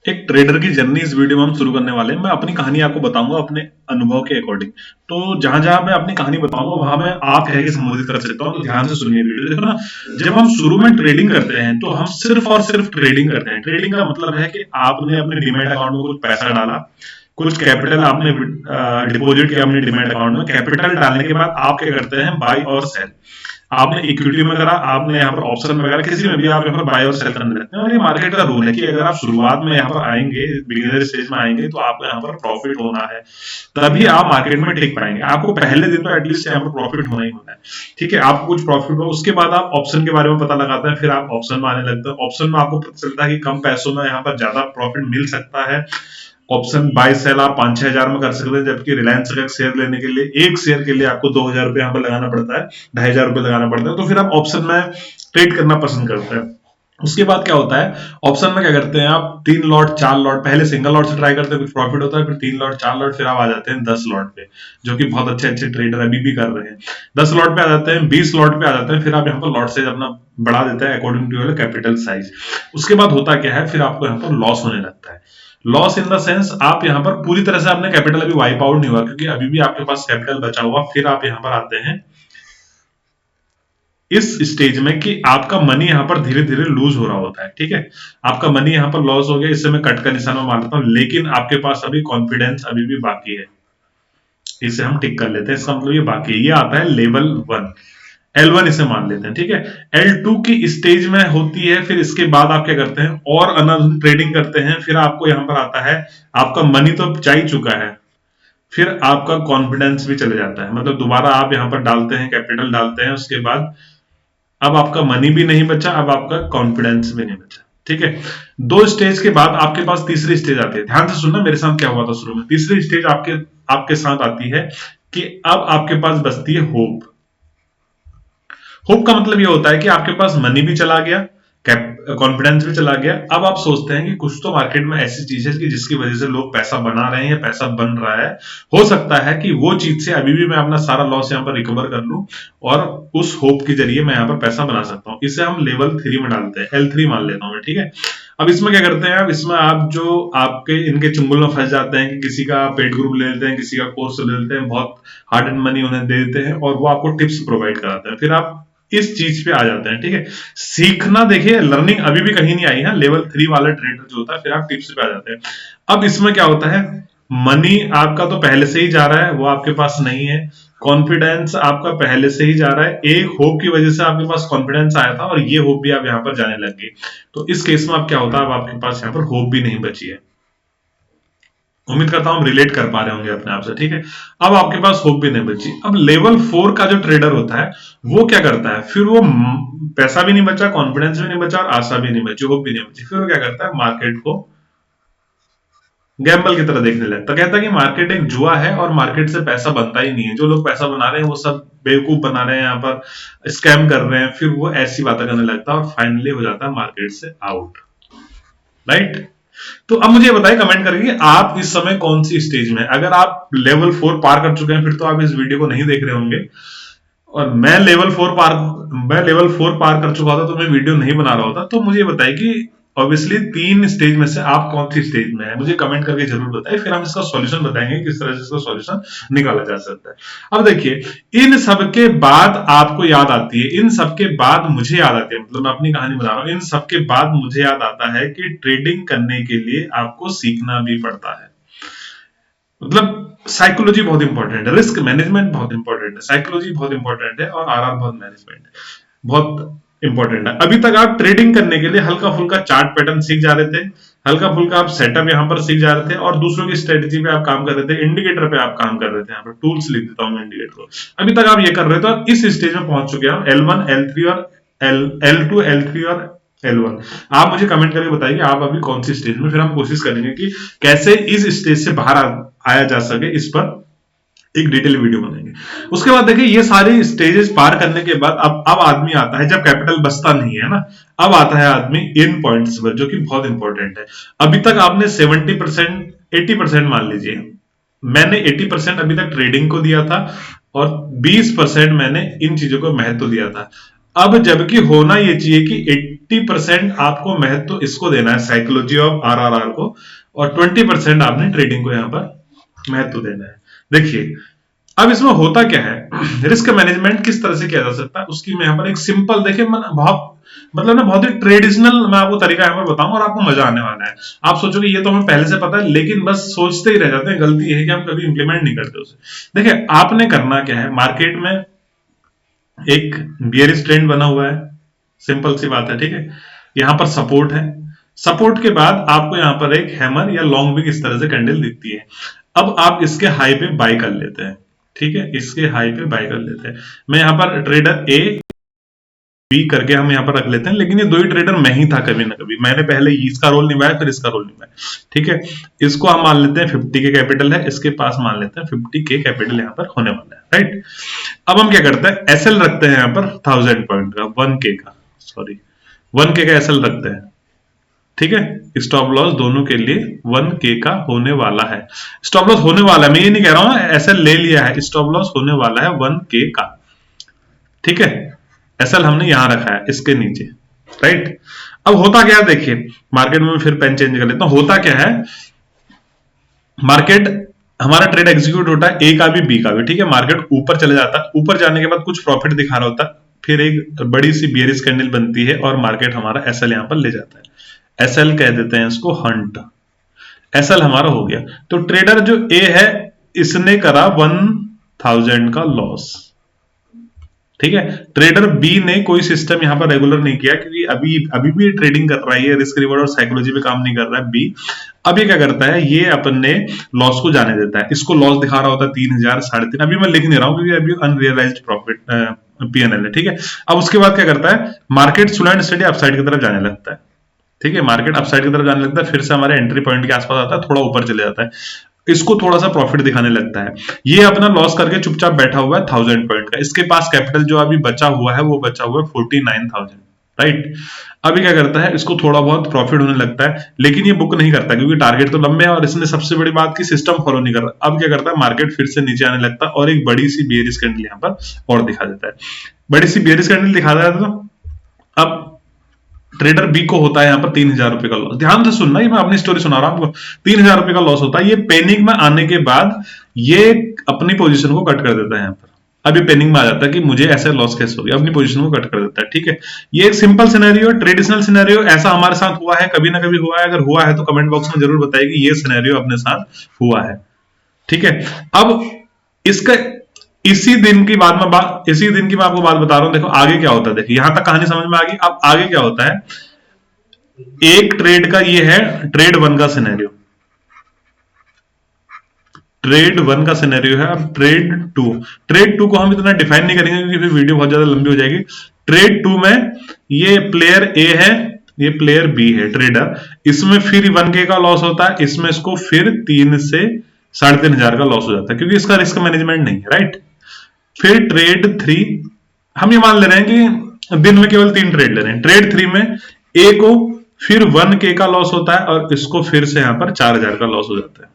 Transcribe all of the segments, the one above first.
एक ट्रेडर की जर्नी इस वीडियो में हम शुरू करने वाले हैं। मैं अपनी कहानी आपको बताऊंगा अपने अनुभव के अकॉर्डिंग। तो जहां जहां मैं अपनी कहानी बताऊंगा वहां मैं आप कह के संबोधित कर सकता हूं, तो ध्यान से सुनिए वीडियो। देखो ना, जब हम शुरू में ट्रेडिंग करते हैं तो हम सिर्फ और सिर्फ ट्रेडिंग करते हैं। ट्रेडिंग का मतलब है कि आपने अपने डीमैट अकाउंट में कुछ पैसा डाला, कुछ कैपिटल आपने डिपॉजिट किया अपने डीमैट अकाउंट में। कैपिटल डालने के बाद आप क्या करते हैं, बाई और सेल। आपने इक्विटी में करा, आपने यहाँ पर ऑप्शन में करा, किसी में भी आप यहाँ पर बाय और सेल करने लगते हैं। और ये मार्केट का रूल है कि अगर आप शुरुआत में यहाँ पर आएंगे, बिगिनर स्टेज में आएंगे, तो आपको यहाँ पर प्रॉफिट होना है, तभी आप मार्केट में टिक पाएंगे। आपको पहले दिन तो एटलीस्ट यहाँ पर प्रॉफिट होना ही होना है। ठीक है, आपको कुछ प्रॉफिट हो, उसके बाद आप ऑप्शन के बारे में पता लगाते हैं, फिर आप ऑप्शन में आने लगते हैं। ऑप्शन में आपको पता चलता है कि कम पैसों में यहाँ पर ज्यादा प्रॉफिट मिल सकता है। ऑप्शन बाय सेल आप 5-6 हजार में कर सकते हैं, जबकि रिलायंस का एक शेयर लेने के लिए, एक शेयर के लिए आपको 2,000 रुपए यहाँ पर लगाना पड़ता है, 2,500 रुपए लगाना पड़ता है। तो फिर आप ऑप्शन में ट्रेड करना पसंद करते हैं। उसके बाद क्या होता है, ऑप्शन में क्या करते हैं आप, 3 लॉट 4 लॉट, पहले सिंगल लॉट से ट्राई करते हैं, कुछ प्रॉफिट होता है, फिर 3 लॉट 4 लॉट, फिर आप आ जाते हैं 10 लॉट पे, जो कि बहुत अच्छे अच्छे ट्रेडर अभी भी कर रहे हैं। 10 लॉट पे आ जाते हैं, 20 लॉट पे आ जाते हैं, फिर आप यहाँ पर लॉट साइज अपना बढ़ा देते हैं according to your capital size. उसके बाद होता क्या है, फिर आपको यहाँ पर लॉस होने लगता है। लॉस इन द सेंस, आप यहाँ पर पूरी तरह से आपने कैपिटल अभी वाइप आउट नहीं हुआ, क्योंकि अभी भी आपके पास कैपिटल बचा हुआ। फिर आप यहाँ पर आते हैं इस स्टेज में कि आपका मनी यहाँ पर धीरे धीरे लूज हो रहा होता है। ठीक है, आपका मनी यहाँ पर लॉस हो गया, इससे मैं कट का निशान मार लेता हूँ, लेकिन आपके पास अभी कॉन्फिडेंस अभी भी बाकी है। इसे हम टिक कर लेते हैं, इसका मतलब ये बाकी है। ये आता है लेवल 1, L1 इसे मान लेते हैं। ठीक है, L2 की स्टेज में होती है, फिर इसके बाद आप क्या करते हैं, और अनदर ट्रेडिंग करते हैं। फिर आपको यहाँ पर आता है, आपका मनी तो जा ही चुका है, फिर आपका कॉन्फिडेंस भी चले जाता है। मतलब दोबारा आप यहाँ पर डालते हैं, कैपिटल डालते हैं, उसके बाद अब आपका मनी भी नहीं बचा, अब आपका कॉन्फिडेंस भी नहीं बचा। ठीक है, 2 स्टेज के बाद आपके पास तीसरी स्टेज आती है। ध्यान से सुनना, मेरे साथ क्या हुआ था शुरू में। तीसरी स्टेज आपके आपके साथ आती है कि अब आपके पास बचती है होप। होप का मतलब ये होता है कि आपके पास मनी भी चला गया, कॉन्फिडेंस भी चला गया। अब आप सोचते हैं कि कुछ तो मार्केट में ऐसी चीज है कि जिसकी वजह से लोग पैसा बना रहे हैं या पैसा बन रहा है। हो सकता है कि वो चीज से अभी भी मैं अपना सारा लॉस यहाँ पर रिकवर कर लूं, और उस होप के जरिए मैं यहाँ पर पैसा बना सकता हूँ। इसे हम लेवल 3 में डालते हैं, L3 मान लेता हूं मैं। ठीक है, अब इसमें क्या करते हैं, अब इसमें आप जो आपके इनके चुंगल में फंस जाते हैं कि किसी का पेड ग्रुप ले लेते हैं, किसी का कोर्स ले लेते हैं, बहुत हार्ड एंड मनी उन्हें दे देते हैं, और वो आपको टिप्स प्रोवाइड कराते हैं। फिर आप इस चीज पे आ जाते हैं। ठीक है, सीखना, देखिए लर्निंग अभी भी कहीं नहीं आई है, लेवल 3 वाला ट्रेडर जो होता है, फिर आप टिप्स पे आ जाते हैं। अब इसमें क्या होता है, मनी आपका तो पहले से ही जा रहा है, वो आपके पास नहीं है। कॉन्फिडेंस आपका पहले से ही जा रहा है, एक होप की वजह से आपके पास कॉन्फिडेंस आया था, और ये होप भी आप यहाँ पर जाने लग गए। तो इस केस में अब क्या होता है, अब आपके पास यहाँ पर होप भी नहीं बची है। उम्मीद करता हूं हम रिलेट कर पा रहे होंगे अपने आप से। ठीक है, अब आपके पास होप भी नहीं बची। अब लेवल 4 का जो ट्रेडर होता है, वो क्या करता है, फिर वो पैसा भी नहीं बचा, कॉन्फिडेंस भी नहीं बचा, और आशा भी नहीं बची, होप भी नहीं बची। फिर वो क्या करता है, मार्केट को गैम्बल की तरह देखने लगता, कहता है कि मार्केट एक जुआ है और मार्केट से पैसा बनता ही नहीं है, जो लोग पैसा बना रहे हैं वो सब बेवकूफ बना रहे हैं, यहाँ पर स्कैम कर रहे हैं। फिर वो ऐसी बातें करने लगता है और फाइनली हो जाता है मार्केट से आउट। राइट, तो अब मुझे बताइए कमेंट करके, आप इस समय कौन सी स्टेज में। अगर आप लेवल 4 पार कर चुके हैं, फिर तो आप इस वीडियो को नहीं देख रहे होंगे। और मैं लेवल 4 पार कर चुका था, तो मैं वीडियो नहीं बना रहा होता। तो मुझे बताइए कि ऑब्वियसली 3 स्टेज में से आप कौन सी स्टेज में है, मुझे कमेंट करके जरूर बताइए। फिर हम इसका सॉल्यूशन बताएंगे, किस तरह से इसका सॉल्यूशन निकाला जा सकता है। अब देखिए, इन सब के बाद आपको याद आती है, इन सब के बाद मुझे याद आती है, मतलब मैं अपनी कहानी बता रहा हूं, इन सब के बाद मुझे याद आता है कि ट्रेडिंग करने के लिए आपको सीखना भी पड़ता है। मतलब साइकोलॉजी बहुत इंपॉर्टेंट है, रिस्क मैनेजमेंट बहुत इंपॉर्टेंट है, साइकोलॉजी बहुत इंपॉर्टेंट है, और आरआर बहुत मैनेजमेंट बहुत इंपॉर्टेंट है। अभी तक आप ट्रेडिंग करने के लिए हल्का फुल्का चार्ट पैटर्न सीख जा रहे थे, हल्का फुल्का आप सेटअप यहाँ पर सीख जा रहे थे, और दूसरों की स्ट्रेटेजी पे आप काम कर रहे थे, इंडिकेटर पे आप काम कर रहे थे। यहाँ पर टूल्स लिख देता हूं मैं इंडिकेटर को। अभी तक आप ये कर रहे थे, और इस स्टेज में पहुंच चुके हैं L1 L3 और L2 L3 और L1। आप मुझे कमेंट करके बताइए आप अभी कौन सी स्टेज में, फिर हम कोशिश करेंगे कि कैसे इस स्टेज से बाहर आया जा सके, इस पर एक डिटेल वीडियो बनाएंगे। उसके बाद देखिए, ये सारी स्टेजेस पार करने के बाद अब आदमी आता है, जब कैपिटल बचता नहीं है ना, अब आता है आदमी इन पॉइंट्स पर, जो कि बहुत इंपॉर्टेंट है। अभी तक आपने 70% 80% मान लीजिए, मैंने 80% अभी तक ट्रेडिंग को दिया था, और 20% मैंने इन चीजों को महत्व दिया था। अब जबकि होना ये चाहिए कि 80% आपको महत्व इसको देना है, साइकोलॉजी ऑफ आरआरआर को, और 20% आपने ट्रेडिंग को यहाँ पर महत्व देना है। देखिए अब इसमें होता क्या है, रिस्क मैनेजमेंट किस तरह से किया जा सकता है उसकी मैं यहाँ पर एक सिंपल, देखिए बहुत मतलब ना बहुत ही ट्रेडिशनल मैं आपको तरीका यहाँ पर बताऊं और आपको मजा आने वाला है। आप सोचोगे ये तो हमें पहले से पता है, लेकिन बस सोचते ही रह जाते हैं। गलती है कि हम कभी इंप्लीमेंट नहीं करते उसे। देखिए आपने करना क्या है, मार्केट में एक बियरिश ट्रेंड बना हुआ है, सिंपल सी बात है, ठीक है। यहाँ पर सपोर्ट है, सपोर्ट के बाद आपको यहाँ पर एक हैमर या लॉन्ग विक इस तरह से कैंडल दिखती है। अब आप इसके हाई पे बाय कर लेते हैं, ठीक है, इसके हाई पे बाय कर लेते हैं। मैं यहाँ पर ट्रेडर ए बी करके हम यहाँ पर रख लेते हैं, लेकिन ये दो ही ट्रेडर मैं ही था कभी ना कभी, मैंने पहले इसका रोल निभाया फिर इसका रोल निभाया, ठीक है। इसको हम मान लेते हैं 50 के कैपिटल है, इसके पास मान लेते हैं 50 के कैपिटल यहाँ पर होने वाला है, राइट। अब हम क्या करते हैं, एसएल रखते हैं यहाँ पर 1000 पॉइंट का, 1K का, सॉरी 1K का एसएल रखते हैं, ठीक है। स्टॉप लॉस दोनों के लिए 1K का होने वाला है, स्टॉप लॉस होने वाला है, मैं ये नहीं कह रहा हूं एसएल ले लिया है, स्टॉप लॉस होने वाला है 1K का, ठीक है। एसएल हमने यहां रखा है इसके नीचे, राइट। अब होता क्या है, देखिए मार्केट में फिर पेन चेंज कर लेता हूं। होता क्या है, मार्केट हमारा ट्रेड एग्जीक्यूट होता है, ए का भी बी का भी, ठीक है। मार्केट ऊपर चले जाता है, ऊपर जाने के बाद कुछ प्रॉफिट दिखा रहा होता है, फिर एक बड़ी सी बियरिश कैंडल बनती है और मार्केट हमारा एसएल यहां पर ले जाता है। एसएल कह देते हैं इसको हंट, एसएल हमारा हो गया। तो ट्रेडर जो ए है इसने करा 1000 का लॉस, ठीक है। ट्रेडर बी ने कोई सिस्टम यहां पर रेगुलर नहीं किया, क्योंकि अभी भी ट्रेडिंग कर रहा है, ये रिस्क रिवॉर्ड और साइकोलॉजी पे काम नहीं कर रहा है बी। अब ये क्या करता है, ये अपने लॉस को जाने देता है, इसको लॉस दिखा रहा होता है 3000, 3.5, अभी मैं लिख नहीं रहा हूं क्योंकि अभी अनरियलाइज्ड प्रॉफिट पीएनएल है, ठीक है। अब उसके बाद क्या करता है, market slow and study upside की तरफ जाने लगता है, ठीक है। मार्केट अपसाइड की तरफ जाने लगता है, फिर से हमारे एंट्री पॉइंट के आसपास आता है, थोड़ा ऊपर चले जाता है, इसको थोड़ा सा प्रॉफिट दिखाने लगता है। ये अपना लॉस करके चुपचाप बैठा हुआ है 1000 पॉइंट का, इसके पास कैपिटल जो अभी बचा हुआ है वो बचा हुआ है 49,000, राइट। अभी क्या करता है, इसको थोड़ा बहुत प्रॉफिट होने लगता है, लेकिन ये बुक नहीं करता क्योंकि टारगेट तो लंबे है और इसने सबसे बड़ी बात की सिस्टम फॉलो नहीं कर रहा। अब क्या करता है, मार्केट फिर से नीचे आने लगता है और एक बड़ी सी बियरिश कैंडल यहाँ पर और दिखा देता है। बड़ी सी बियरिश कैंडल दिखा देता है, तो अब ट्रेडर बी को होता है यहाँ पर 3000 रुपए का लॉस। ध्यान से सुनना, ये मैं अपनी स्टोरी सुना रहा हूं आपको। 3000 रुपए का लॉस होता है, ये पैनिक में आने के बाद ये अपनी पोजीशन को कट कर देता है यहाँ पर। अब ये पैनिक में आ जाता है कि मुझे ऐसे लॉस कैसे हो गया, अपनी पोजीशन को कट कर देता है, ठीक है। ये एक सिंपल सिनेरियो, ट्रेडिशनल सिनेरियो, ऐसा हमारे साथ हुआ है, कभी ना कभी हुआ है। अगर हुआ है तो कमेंट बॉक्स में जरूर बताइए कि ये सिनेरियो अपने साथ हुआ है, ठीक है। अब इसका इसी दिन की मैं आपको बात बता रहा हूं। देखो आगे क्या होता है, देखिए यहां तक कहानी समझ में आ गई। अब आगे क्या होता है, एक ट्रेड का ये है ट्रेड 1 का सिनेरियो, ट्रेड 1 का सिनेरियो है। अब ट्रेड 2 को हम इतना डिफाइन नहीं करेंगे क्योंकि फिर वीडियो बहुत ज्यादा लंबी हो जाएगी। ट्रेड 2 में ये प्लेयर ए है, ये प्लेयर बी है ट्रेडर, इसमें फिर 1K का लॉस होता है, इसमें इसको फिर 3 से 3,500 का लॉस हो जाता है क्योंकि इसका रिस्क मैनेजमेंट नहीं है, राइट। फिर ट्रेड 3, हम ये मान ले रहे हैं कि दिन में केवल 3 ट्रेड ले रहे हैं। ट्रेड 3 में ए को फिर 1K का लॉस होता है और इसको फिर से यहां पर 4,000 का लॉस हो जाता है।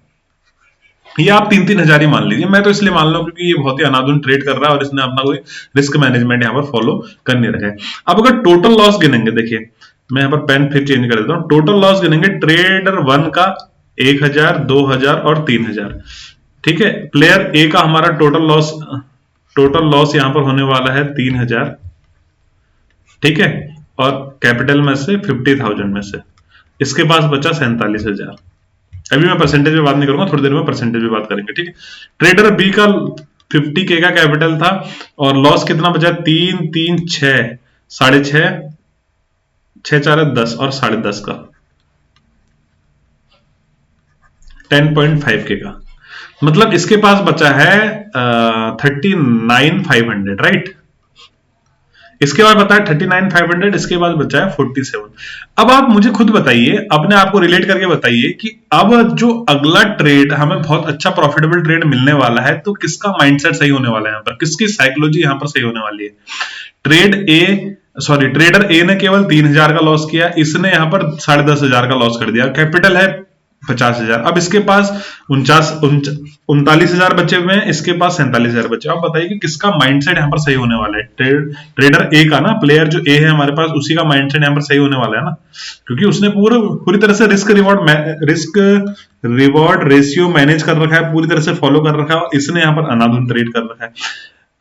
ये आप 3-3 हजार ही मान लीजिए, मैं तो इसलिए मान रहा हूं क्योंकि ये बहुत ही अनादुन ट्रेड कर रहा है और इसने अपना कोई रिस्क मैनेजमेंट यहाँ पर फॉलो कर नहीं रखा है। अब अगर टोटल लॉस गिनेंगे, देखिए मैं यहाँ पर पेन फिर चेंज कर देता हूं, टोटल लॉस गिनेंगे ट्रेडर 1 का 1000, 2000 और 3000, ठीक है। प्लेयर ए का हमारा टोटल लॉस यहां पर होने वाला है 3000, ठीक है। और कैपिटल में से 50,000 में से इसके पास बचा 47,000। अभी मैं परसेंटेज में बात नहीं करूंगा, थोड़ी देर में परसेंटेज में बात करेंगे, ठीक है। ट्रेडर बी का 50K का कैपिटल था और लॉस कितना बचा, 3, 3, 6, 6.5, 6, 4, 10 और 10.5 का 10.5K का, मतलब इसके पास बचा है 39,500, राइट। इसके बाद बता है 39,500, इसके बाद बचा है 47। अब आप मुझे खुद बताइए, अपने आप को रिलेट करके बताइए कि अब जो अगला ट्रेड हमें बहुत अच्छा प्रॉफिटेबल ट्रेड मिलने वाला है तो किसका माइंडसेट सही होने वाला है, यहाँ पर किसकी साइकोलॉजी यहाँ पर सही होने वाली है। ट्रेडर ए ने केवल 3,000 का लॉस किया, इसने यहाँ पर 10,500 का लॉस कर दिया। कैपिटल है 50,000। अब इसके पास 39,000 बचे हुए हैं, इसके पास 47,000 बचे। आप बताइए कि किसका माइंडसेट यहाँ पर सही होने वाला है? ट्रेडर ए का ना, प्लेयर जो ए है हमारे पास, उसी का माइंडसेट यहाँ पर सही होने वाला है ना, क्योंकि उसने पूरी तरह से रिस्क रिवॉर्ड रेशियो मैनेज कर रखा है, पूरी तरह से फॉलो कर रखा है, और इसने यहाँ पर अनाधुन ट्रेड कर रखा है।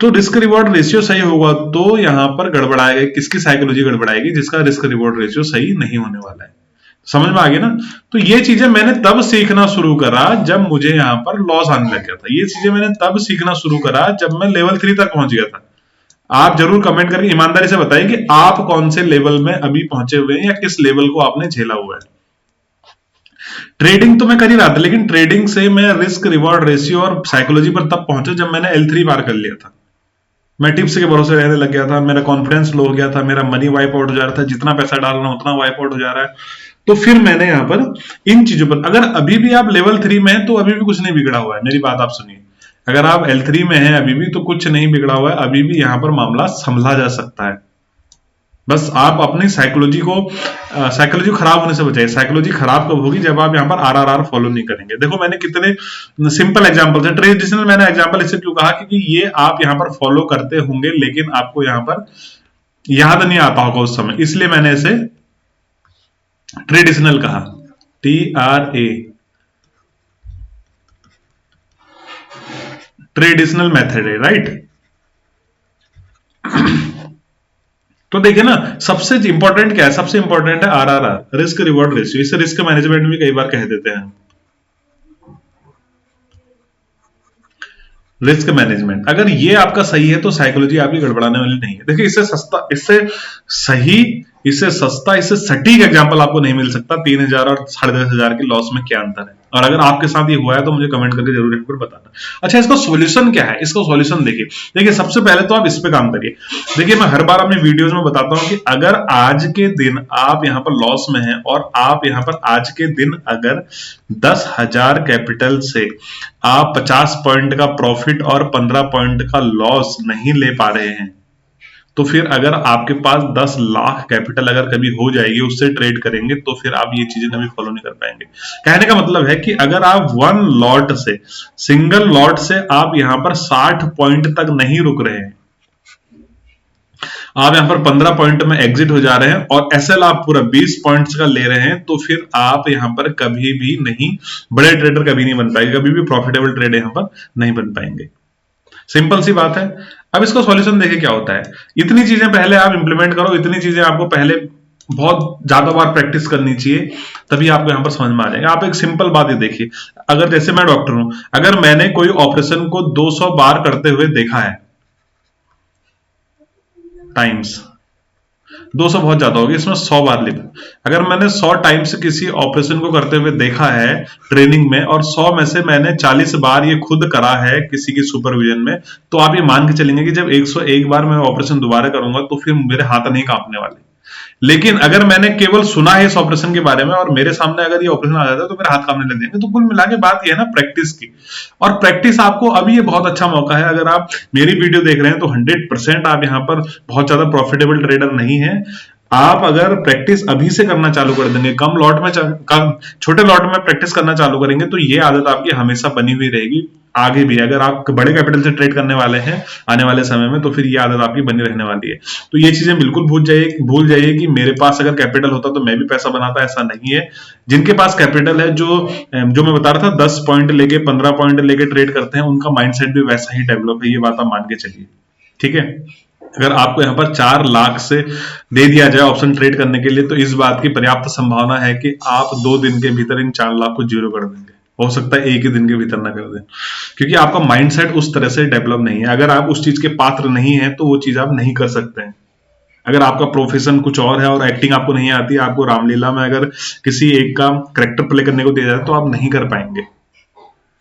तो रिस्क रिवॉर्ड रेशियो सही होगा तो यहाँ पर गड़बड़ाएगा, किसकी साइकोलॉजी गड़बड़ाएगी? जिसका रिस्क रिवॉर्ड रेशियो सही नहीं होने वाला है। समझ में आ गया ना? तो ये चीजें मैंने तब सीखना शुरू करा जब मुझे यहाँ पर लॉस आने लग गया था। ये चीजें मैंने तब सीखना शुरू करा जब मैं लेवल 3 तक पहुंच गया था। आप जरूर कमेंट करके ईमानदारी से बताइए कि आप कौन से लेवल में अभी पहुंचे हुए हैं, या किस लेवल को आपने झेला हुआ है। ट्रेडिंग तो मैं कर ही रहा था, लेकिन ट्रेडिंग से मैं रिस्क रिवॉर्ड रेशियो और साइकोलॉजी पर तब पहुंचा जब मैंने L3 पार कर लिया था। मैं टिप्स के भरोसे रहने लग गया था, मेरा कॉन्फिडेंस लो हो गया था, मेरा मनी वाइप आउट हो जा रहा था, जितना पैसा डाल रहा हूं उतना वाइप आउट हो जा रहा है। तो फिर मैंने यहां पर इन चीजों पर, अगर अभी भी आप लेवल 3 में हैं तो अभी भी कुछ नहीं बिगड़ा हुआ है। मेरी बात आप सुनिए, अगर आप L3 में हैं अभी भी तो कुछ नहीं बिगड़ा हुआ है, अभी भी यहां पर मामला संभला जा सकता है। बस आप अपनी साइकोलॉजी खराब होने से बचाइए। साइकोलॉजी खराब कब होगी? जब आप यहाँ पर RRR फॉलो नहीं करेंगे। देखो मैंने कितने सिंपल एग्जांपल्स है। ट्रेडिशनल मैंने एग्जांपल इससे क्यों कहा, क्योंकि ये आप यहाँ पर फॉलो करते होंगे लेकिन आपको यहाँ पर याद नहीं आता होगा उस समय, इसलिए मैंने इसे ट्रेडिशनल कहा। TRA, ट्रेडिशनल मेथड है, राइट। तो देखिए ना, सबसे इंपॉर्टेंट क्या है? सबसे इंपॉर्टेंट है RRR, रिस्क रिवॉर्ड रेशियो। इसे रिस्क मैनेजमेंट भी कई बार कह देते हैं, रिस्क मैनेजमेंट। अगर ये आपका सही है तो साइकोलॉजी आपकी गड़बड़ाने वाली नहीं है। देखिए इससे सस्ता, इससे सही, इससे सस्ता, इससे सटीक एग्जांपल आपको नहीं मिल सकता 3,000 और 10,500 के लॉस में क्या अंतर है। और अगर आपके साथ ये हुआ है तो मुझे कमेंट करके जरूर एक बार बताना। अच्छा, इसका सॉल्यूशन क्या है? इसका सॉल्यूशन देखिए सबसे पहले तो आप इस पे काम करिए। देखिए मैं हर बार अपने वीडियोस में बताता हूं कि अगर आज के दिन आप यहां पर लॉस में हैं और आप यहां पर आज के दिन अगर 10,000 कैपिटल से आप 50 पॉइंट का प्रॉफिट और 15 पॉइंट का लॉस नहीं ले पा रहे हैं, तो फिर अगर आपके पास 10 लाख कैपिटल अगर कभी हो जाएगी, उससे ट्रेड करेंगे, तो फिर आप ये चीजें कभी फॉलो नहीं कर पाएंगे। कहने का मतलब है कि अगर आप सिंगल लॉट से आप यहां पर 60 पॉइंट तक नहीं रुक रहे हैं, आप यहां पर 15 पॉइंट में एग्जिट हो जा रहे हैं और SL आप पूरा 20 पॉइंट्स का ले रहे हैं, तो फिर आप यहां पर कभी भी नहीं, बड़े ट्रेडर कभी नहीं बन पाएंगे, कभी भी प्रॉफिटेबल ट्रेड यहां पर नहीं बन पाएंगे। सिंपल सी बात है। अब इसका सॉल्यूशन देखिए क्या होता है। इतनी चीजें पहले आप इंप्लीमेंट करो, इतनी चीजें आपको पहले बहुत ज्यादा बार प्रैक्टिस करनी चाहिए, तभी आपको यहां पर समझ में आ जाएगा। आप एक सिंपल बात ये देखिए, अगर जैसे मैं डॉक्टर हूं, अगर मैंने कोई ऑपरेशन को 200 बार करते हुए देखा है, टाइम्स 200 बहुत ज्यादा होगी, इसमें 100 बार लिखो। अगर मैंने 100 टाइम्स किसी ऑपरेशन को करते हुए देखा है ट्रेनिंग में, और 100 में से मैंने 40 बार ये खुद करा है किसी की सुपरविजन में, तो आप ये मान के चलेंगे कि जब 101 बार मैं ऑपरेशन दोबारा करूंगा तो फिर मेरे हाथ नहीं कांपने वाले। लेकिन अगर मैंने केवल सुना है इस ऑपरेशन के बारे में और मेरे सामने अगर ये ऑपरेशन आ जाता है तो मेरे हाथ कांपने लग जाएंगे। तो कुल मिला के बात ये है ना, प्रैक्टिस की। और प्रैक्टिस आपको अभी ये बहुत अच्छा मौका है, अगर आप मेरी वीडियो देख रहे हैं तो 100% आप यहाँ पर बहुत ज्यादा प्रॉफिटेबल ट्रेडर नहीं है। आप अगर प्रैक्टिस अभी से करना चालू कर देंगे, छोटे लॉट में प्रैक्टिस करना चालू करेंगे, तो ये आदत आपकी हमेशा बनी हुई रहेगी आगे भी। अगर आप बड़े कैपिटल से ट्रेड करने वाले हैं आने वाले समय में, तो फिर ये आदत आपकी बनी रहने वाली है। तो ये चीजें बिल्कुल भूल जाइए कि मेरे पास अगर कैपिटल होता तो मैं भी पैसा बनाता, ऐसा नहीं है। जिनके पास कैपिटल है, जो मैं बता रहा था 10 पॉइंट लेके 15 पॉइंट लेके ट्रेड करते हैं, उनका माइंडसेट भी वैसा ही डेवलप है, ये बात आप मान के चलिए। ठीक है, अगर आपको यहाँ पर 4 लाख से दे दिया जाए ऑप्शन ट्रेड करने के लिए, तो इस बात की पर्याप्त संभावना है कि आप 2 दिन के भीतर इन 4 लाख को जीरो कर देंगे। हो सकता है एक ही दिन के भीतर ना कर दें, क्योंकि आपका माइंडसेट उस तरह से डेवलप नहीं है। अगर आप उस चीज के पात्र नहीं है तो वो चीज आप नहीं कर सकते हैं। अगर आपका प्रोफेशन कुछ और है और एक्टिंग आपको नहीं आती, आपको रामलीला में अगर किसी एक का कैरेक्टर प्ले करने को दिया जाए तो आप नहीं कर पाएंगे,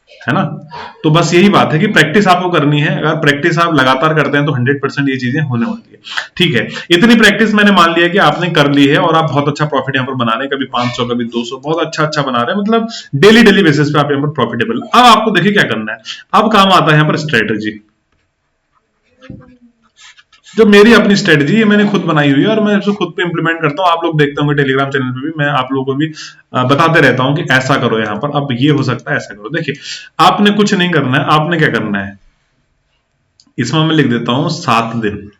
है ना। तो बस यही बात है कि प्रैक्टिस आपको करनी है। अगर प्रैक्टिस आप लगातार करते हैं तो 100% ये चीजें होने वाली है। ठीक है, इतनी प्रैक्टिस मैंने मान लिया कि आपने कर ली है और आप बहुत अच्छा प्रॉफिट यहाँ पर बना रहे हैं, कभी 500 कभी 200, बहुत अच्छा बना रहे हैं, मतलब डेली बेसिस पे आप यहाँ पर प्रॉफिटेबल। अब आपको देखिए क्या करना है। अब काम आता है यहाँ पर स्ट्रेटेजी। जो मेरी अपनी स्ट्रेटजी है मैंने खुद बनाई हुई है और मैं इसे खुद पे इंप्लीमेंट करता हूँ। आप लोग देखते होंगे टेलीग्राम चैनल पे भी मैं आप लोगों को भी बताते रहता हूँ कि ऐसा करो, यहाँ पर अब ये हो सकता है, ऐसा करो। देखिए आपने कुछ नहीं करना है, आपने क्या करना है, इसमें मैं लिख देता हूं 7 दिन,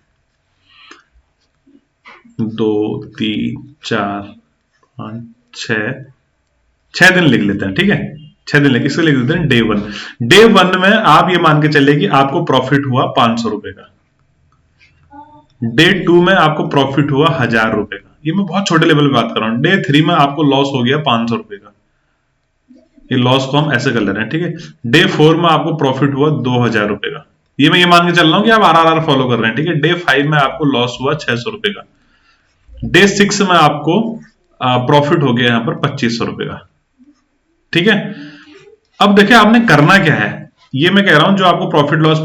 2 3 4 5 6 दिन लिख लेते हैं, ठीक है। 6 दिन इसको लिख देते हैं डे 1। डे 1 में आप ये मान के चलिए कि आपको प्रॉफिट हुआ 500 रुपए का। डे 2 में आपको प्रॉफिट हुआ 1000 रुपए का। ये मैं बहुत छोटे लेवल पे बात कर रहा हूं। डे 3 में आपको लॉस हो गया 500 रुपए का। ये लॉस को हम ऐसे कर ले रहे हैं, ठीक है। डे 4 में आपको प्रॉफिट हुआ 2000 रुपए का। ये मैं ये मान के चल रहा हूं कि आप आरआरआर फॉलो कर रहे हैं, ठीक है। डे 5 में आपको लॉस हुआ 600 रुपए का। डे 6 में आपको प्रॉफिट हो गया यहां पर 2500 रुपए का, ठीक है। अब देखिए आपने करना क्या है, ये मैं कह रहा हूं जो आपको प्रॉफिट लॉस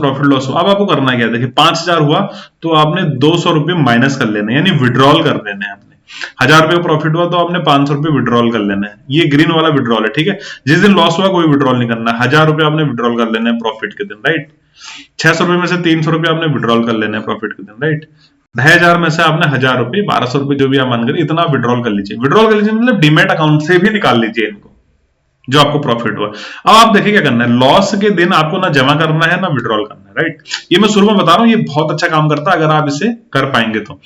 हुआ, अब आपको करना क्या है। देखिए 5000 हुआ तो आपने 200 रुपए माइनस कर लेने, यानी विड्रॉल कर लेने हैं आपने। 1000 रुपए का प्रॉफिट हुआ तो आपने 500 रुपए विड्रॉल कर लेना है। ये ग्रीन वाला विड्रॉल है, ठीक है। जिस दिन लॉस हुआ कोई विड्रॉल नहीं करना। 1000 रुपए आपने विड्रॉल कर लेना है प्रॉफिट के दिन, राइट। 600 रुपए में से 300 रुपए आपने विड्रॉल कर लेना है प्रॉफिट के दिन, राइट। 2500 में से आपने 1000 रुपए 1200 रुपए जो भी आप मान कर इतना विड्रॉल कर लीजिए। विड्रॉल कर लीजिए मतलब डीमेट अकाउंट से भी निकाल लीजिए इनको, जो आपको प्रॉफिट हुआ। अब आप देखिए क्या करना है, लॉस के दिन आपको ना जमा करना है ना विड्रॉल करना है, राइट। ये मैं शुरू में बता रहा हूं, ये बहुत अच्छा काम करता है अगर आप इसे कर पाएंगे तो।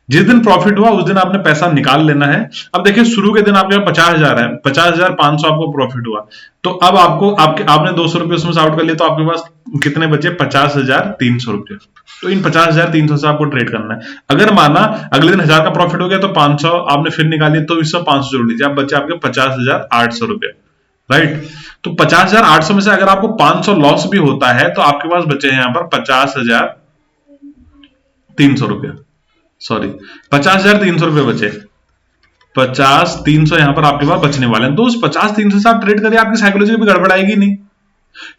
जिस दिन प्रॉफिट हुआ उस दिन आपने पैसा निकाल लेना है। अब देखिए शुरू के दिन आपके पास 50,000 है, 50,500 आपको प्रॉफिट हुआ, तो अब आपने 200 रुपए उसमें से आउट कर लिया, तो आपके पास कितने बचे, 50,300 रुपए। तो इन 50,300 से आपको ट्रेड करना है। अगर माना अगले दिन 1000 का प्रॉफिट हो गया तो 500 आपने फिर निकाली, तो इससे 500 जोड़ लीजिए, आप बचे आपके 50,800 रुपए, राइट। तो 50,800 में से अगर आपको 500 लॉस भी होता है तो आपके पास बचे हैं यहां पर 50,300 रुपया, सॉरी 50,300 रुपए बचे। 50,300 यहां पर आपके पास बचने वाले हैं। तो उस 50,300 से आप ट्रेड करिए, आपकी साइकोलॉजी भी गड़बड़ाएगी नहीं,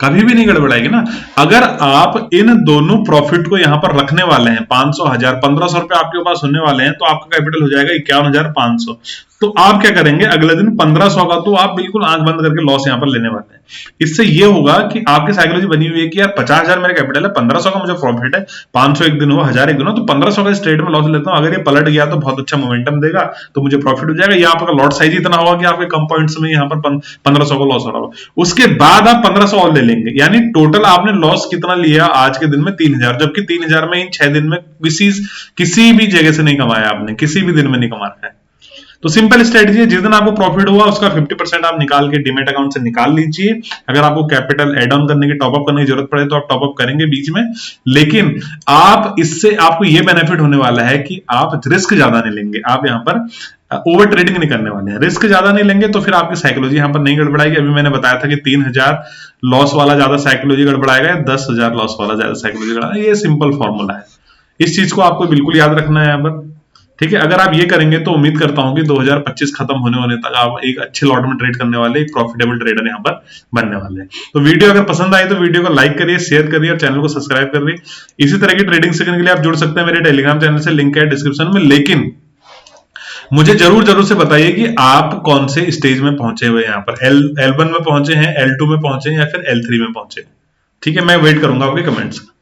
कभी भी नहीं गड़बड़ाएगी ना। अगर आप इन दोनों प्रॉफिट को यहां पर रखने वाले हैं, 500 1000 1500 रुपए आपके पास होने वाले हैं, तो आपका कैपिटल हो जाएगा 51,500। तो आप क्या करेंगे, अगले दिन 1500 का तो आप बिल्कुल आंख बंद करके लॉस यहां पर लेने वाले हैं। इससे ये होगा कि आपकी साइकोलॉजी बनी हुई है कि यार 50,000 मेरा कैपिटल है, 1500 का मुझे प्रॉफिट है, 500 एक दिन हुआ, 1000 एक दिन हुआ, तो 1500 का इस ट्रेड में लॉस लेता हूं। अगर ये पलट गया तो बहुत अच्छा मोमेंटम देगा, तो मुझे प्रॉफिट हो जाएगा। या आपका लॉट साइज इतना होगा कि आपके कम पॉइंट्स में यहां पर 1500 का लॉस हो रहा होगा। उसके बाद आप 1500 और ले लेंगे, यानी टोटल आपने लॉस कितना लिया आज के दिन में, 3000। जबकि 3000 में इन 6 दिन में किसी भी जगह से नहीं कमाया आपने, किसी भी दिन में नहीं कमाया है। तो सिंपल स्ट्रेटजी है, जिस दिन आपको प्रॉफिट हुआ उसका 50% आप निकाल के डीमेट अकाउंट से निकाल लीजिए। अगर आपको कैपिटल एड ऑन करने की, टॉप अप करने की जरूरत पड़े तो आप टॉप अप करेंगे बीच में, लेकिन आप इससे आपको ये बेनिफिट होने वाला है कि आप रिस्क ज्यादा नहीं लेंगे। आप यहां पर ओवर ट्रेडिंग नहीं करने वाले हैं, रिस्क ज्यादा नहीं लेंगे, तो फिर आपकी साइकोलॉजी यहां पर नहीं गड़बड़ाएगी। अभी मैंने बताया था कि 3000 लॉस वाला ज्यादा साइकोलॉजी गड़बड़ाएगा या 10,000 लॉस वाला ज्यादा साइकोलॉजी गड़बड़ाएगा। ये सिंपल फॉर्मूला है, इस चीज को आपको बिल्कुल याद रखना है यहां पर, ठीक है। अगर आप ये करेंगे तो उम्मीद करता हूं कि 2025 खत्म होने तक आप एक अच्छे लॉट में ट्रेड करने वाले, एक प्रॉफिटेबल ट्रेडर यहां पर बनने वाले हैं। तो वीडियो अगर पसंद आई तो वीडियो को लाइक करिए, शेयर करिए और चैनल को सब्सक्राइब करिए। इसी तरह की ट्रेडिंग सीखने के लिए आप जुड़ सकते हैं मेरे टेलीग्राम चैनल से, लिंक है डिस्क्रिप्शन में। लेकिन मुझे जरूर से बताइए कि आप कौन से स्टेज में पहुंचे हुए यहाँ पर, L1 में पहुंचे हैं, L2 में पहुंचे हैं या फिर L3 में पहुंचे हैं, ठीक है। मैं वेट करूंगा आपके कमेंट्स का।